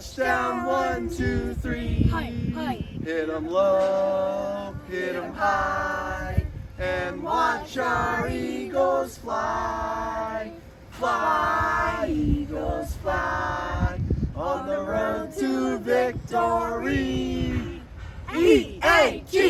Touchdown, 1, 2, 3. Hi. Hit 'em low, hit 'em high, and watch our Eagles fly. Fly, Eagles, fly, on the road to victory. E-A-G!